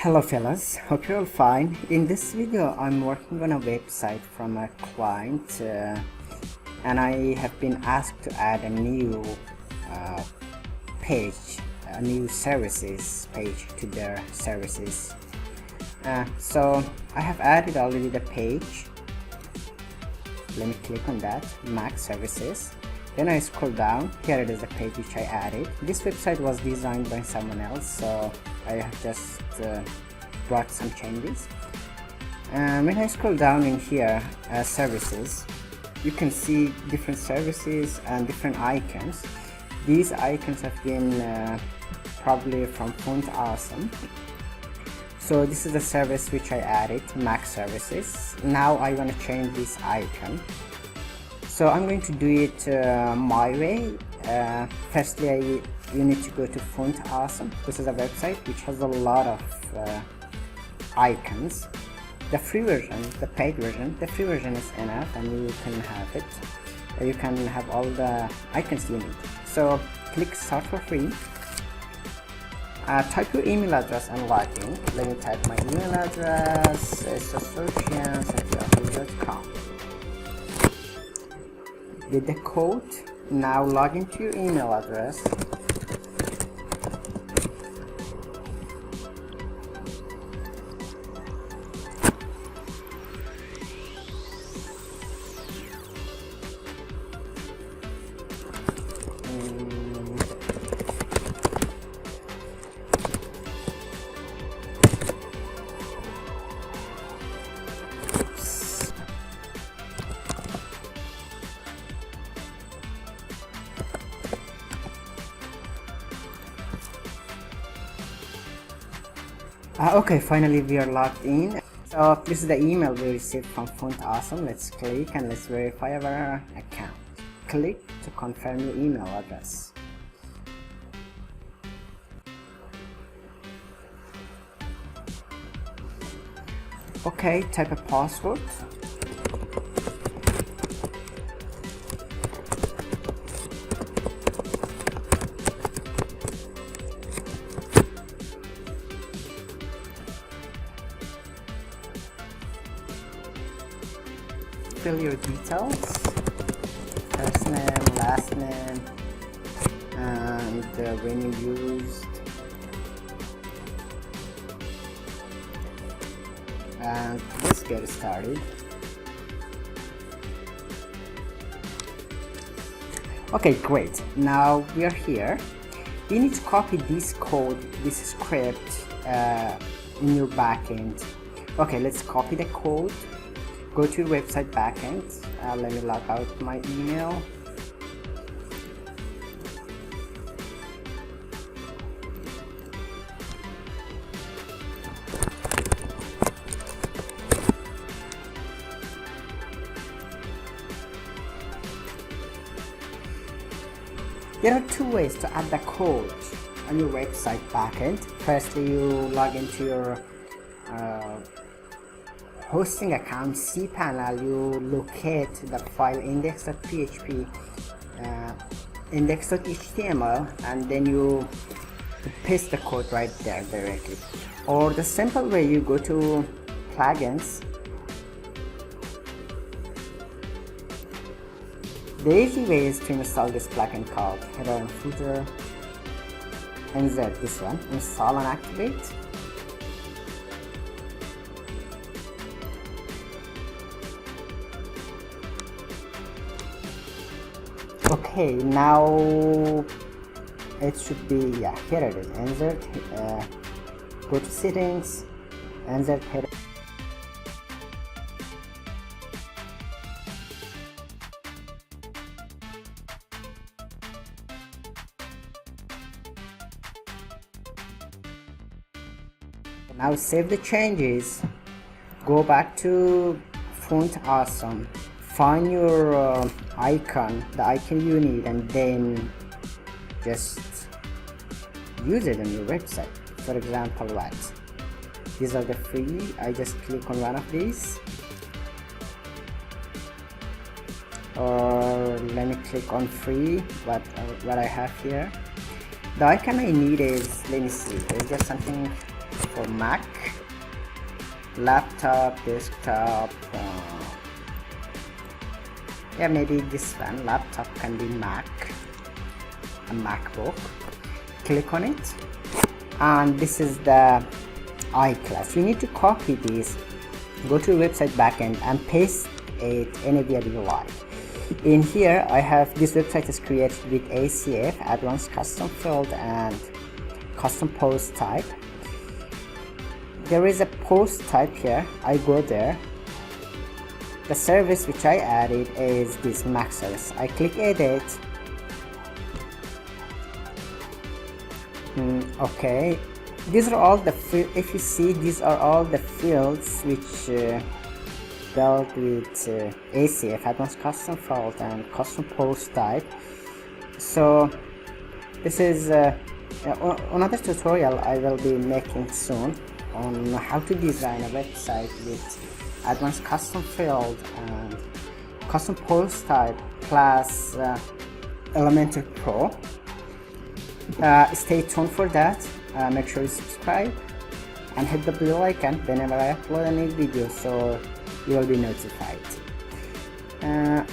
Hello fellas, hope you're all fine. In this video I'm working on a website from a client and I have been asked to add a new page, a new services page to their services. So I have added already the page. Let me click on that, Mac services. Then I scroll down, here it is the page which I added. This website was designed by someone else, so I have just brought some changes. And when I scroll down in here, services, you can see different services and different icons. These icons have been probably from Font Awesome. So this is the service which I added, Mac services. Now I want to change this icon. So I'm going to do it my way. Firstly, you need to go to Font Awesome. This is a website which has a lot of icons. The free version, the paid version, the free version is enough and you can have it. You can have all the icons you need. So click start for free. Type your email address and log in. Let me type my email address, associations@yahoo.com. With the code, now log into your email address. Okay, finally we are logged in. So this is the email we received from Font Awesome. Let's click and let's verify our account. Click to confirm your email address. Okay, type a password. Fill your details, first name, last name, and when you used, and let's get started. Okay, great. Now we are here. You need to copy this code, this script in your backend. Okay, let's copy the code. Go to your website backend. Let me log out my email. There are two ways to add the code on your website backend. Firstly, you log into your hosting account cPanel. You locate the file index.php, index.html, and then you paste the code right there directly. Or the simple way, you go to plugins. The easy way is to install this plugin called header and footer. Insert this one, install and activate. Okay, now it should be, yeah, here it is. Insert, go to settings, insert header. Now save the changes, go back to Font Awesome, find your icon, the icon you need, and then just use it on your website. For example, what? These are the free. I just click on one of these, or let me click on free, what I have here. The icon I need is, let me see, it's just something for Mac, laptop, desktop, yeah, maybe this one. Laptop can be Mac, a MacBook. Click on it, and this is the I class. You need to copy this, go to website backend and paste it anywhere you like. In here I have this website is created with ACF, advanced custom field, and custom post type. There is a post type here. I go there. The service which I added is this Mac service. I click edit. Okay, these are all the if you see, these are all the fields which dealt with ACF, advanced custom field, and custom post type. So this is another tutorial I will be making soon on how to design a website with advanced custom field and custom post type plus Elementor Pro. Stay tuned for that. Make sure you subscribe and hit the bell icon whenever I upload a new video, so you will be notified.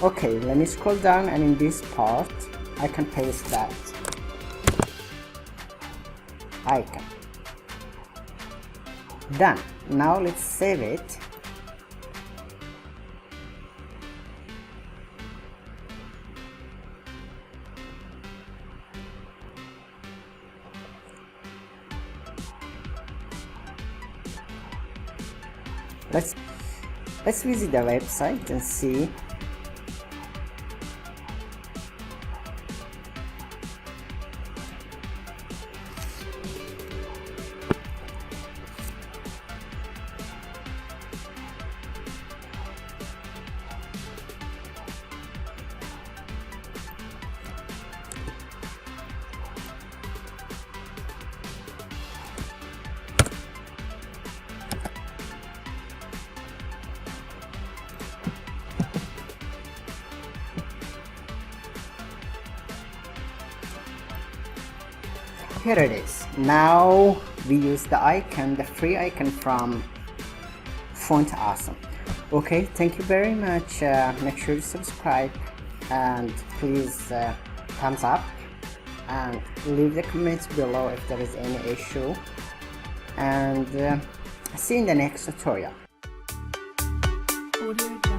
Okay, let me scroll down, and in this part I can paste that icon. Done. Now let's save it. Let's visit the website and see. Here it is. Now we use the icon, the free icon from Font Awesome. Okay, thank you very much. Make sure you subscribe, and please thumbs up, and leave the comments below if there is any issue, and see you in the next tutorial. Audio